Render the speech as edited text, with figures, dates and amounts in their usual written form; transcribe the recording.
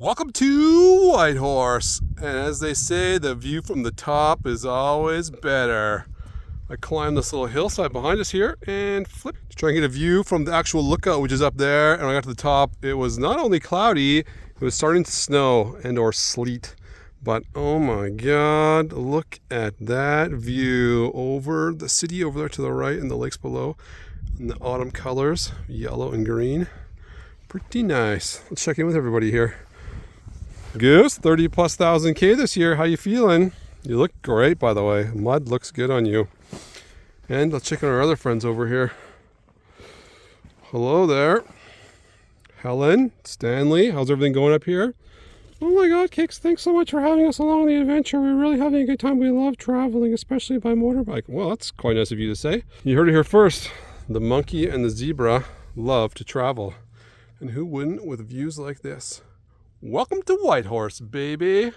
Welcome to Whitehorse, and as they say, the view from the top is always better. I climbed this little hillside behind us here and flipped to try and get a view from the actual lookout, which is up there. And when I got to the top, it was not only cloudy, it was starting to snow and or sleet. But oh my God, look at that view over the city over there to the right and the lakes below. And the autumn colors, yellow and green. Pretty nice. Let's check in with everybody here. Goose, 30,000+ K this year. How you feeling? You look great, by the way. Mud looks good on you. And let's check on our other friends over here. Hello there. Helen, Stanley, how's everything going up here? Oh my God, Kix, thanks so much for having us along the adventure. We're really having a good time. We love traveling, especially by motorbike. Well, that's quite nice of you to say. You heard it here first. The monkey and the zebra love to travel. And who wouldn't with views like this? Welcome to Whitehorse, baby.